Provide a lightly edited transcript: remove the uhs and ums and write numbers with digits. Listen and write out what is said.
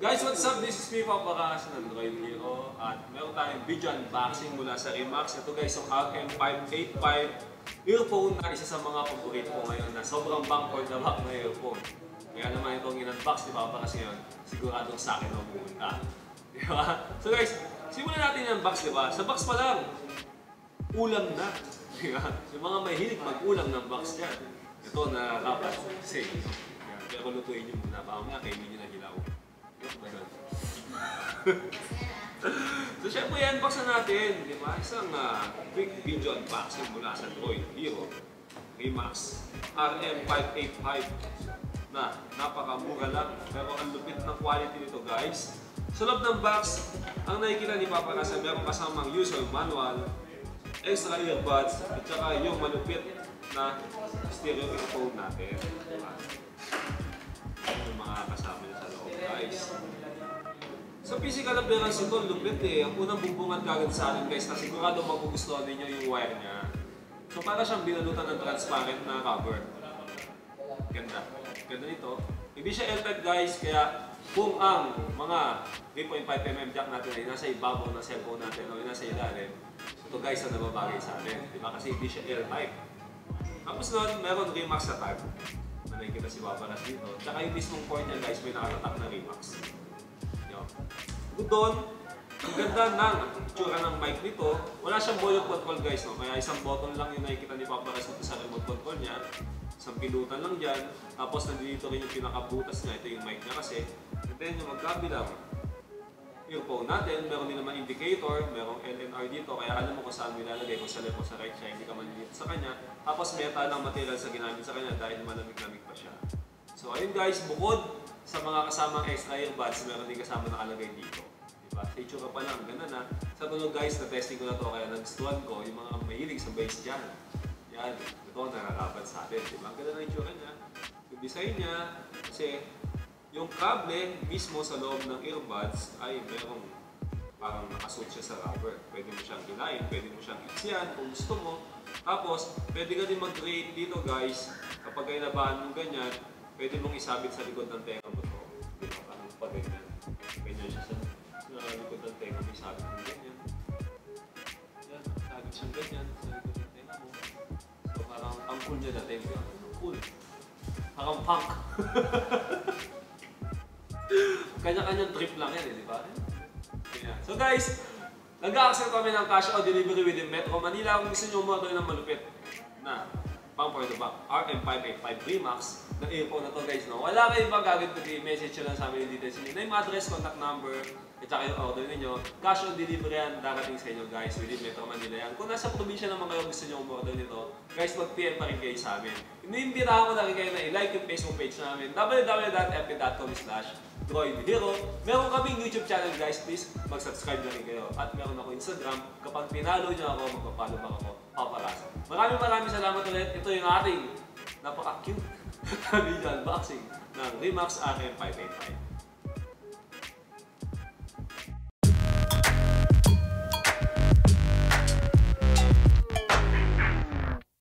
Guys, what's up? This is me, Papakas ng Android Hero. At meron tayong video unboxing mula sa Remax. Ito guys, yung RM585 earphone na isa sa mga paborito ko ngayon na sobrang bangkod na back na earphone. Kaya naman itong in-unbox ni Papakas ngayon, siguradong sa akin ang pumunta. Diba? So guys, simulan natin yung unbox, diba? Sa box pa lang, ulam na. Diba? Yung mga mahilig mag-ulam ng box dyan. Ito na dapat kasi. Pero lutuin nyo muna. Baka mga kainin nyo na hilaw. So syempre i-unbox na natin, di ba? Isang quick video unboxing mula sa Android Hero Remax RM585 na napakamura lang pero ang lupit ng quality nito guys. Sa loob ng box, ang nakikita ni Papakas ay meron kasamang user manual, extra earbuds at saka yung malupit na stereo earphone natin, diba? Yung mga kasama niya sa loob guys. Sa physical appearance ito, lupit eh. Ang unang bubungan kagad sa akin guys na sigurado magugustuhan ninyo yung wire niya. So para siyang binalutan ng transparent na cover. Ganda. Ganda nito. Hindi siya L-type guys, kaya kung ang mga 3.5mm jack natin ay nasa ibabaw ng cellphone natin o nasa ilalim, ito guys ang nababagay sa atin. Diba? Kasi hindi siya L-type. Tapos nun, meron Remax na tag. Na nakikita si Papakas dito. Tsaka yung mismong port niya guys, may nakatatak na Remax. Doon, ang ganda ng itsura ng mic nito. Wala siyang volume control guys, no? Kaya isang button lang yung nakikita ni Papakas dito sa remote control niya. Isang pinutan lang dyan. Tapos nandito rin yung pinakabutas niya. Ito yung mic niya kasi. And then yung magkabilang earphone natin, meron din naman indicator, merong LNR dito. Kaya alam mo kung saan nilalagay, kung sa left o sa right siya, hindi ka manilito sa kanya. Tapos metal ang material sa ginamit sa kanya dahil malamig-lamig pa siya. So ayun guys, bukod sa mga kasamang extra earbuds, meron din kasama nakalagay dito. Diba? Sa itsura pa lang, ganda na. Sa tunog guys, na-testing ko na to kaya nagustuhan ko yung mga mahilig sa bass dyan. Yan, ito nakakapan sa atin. Diba? Ang ganda na itsura niya. Yung design niya, kasi yung kable mismo sa loob ng earbuds ay merong parang nakasuot siya sa rubber. Pwede mo siyang hilayin, pwede mo siyang iksyan kung gusto mo. Tapos, pwede ka din mag-create dito guys, kapag ay nabahan mo ganyan, pwede mong isabit sa likod ng tenga mo to. Diba? Parang pa ganyan. Ganyan siya sa likod ng tenga mo, isabit mo ganyan. Yan, isabit siyang ganyan sa likod ng tenga mo. So parang ang cool niya dati. Cool. Parang punk. Kanya-kanyang trip lang yan eh, di ba? Yeah. So guys, nag-a-accept kami ng cash out delivery within Metro Manila. Kung gusto nyo umorder ng malupit na pang for the back RM585 Remax na earphone na to guys, no? Wala kayong magagawin kundi message nyo lang sa amin yung details nyo. Name, address, contact number, at saka yung order ninyo. Cash on delivery yan, darating sa inyo guys within Metro Manila yan. Kung nasa probinsya naman kayo gusto nyo umorder nito, guys, mag-PM pa rin kayo sa amin. Iniimbitahan ko na rin kayo na i-like yung Facebook page namin, www.fb.com/DroidHero. Meron kaming YouTube channel guys, please mag-subscribe na rin kayo. At meron ako Instagram, kapag pinalo nyo ako, magpapalo ba ako, Papakas. Maraming salamat ulit. Ito yung ating napaka-cute video unboxing ng Remax RM585.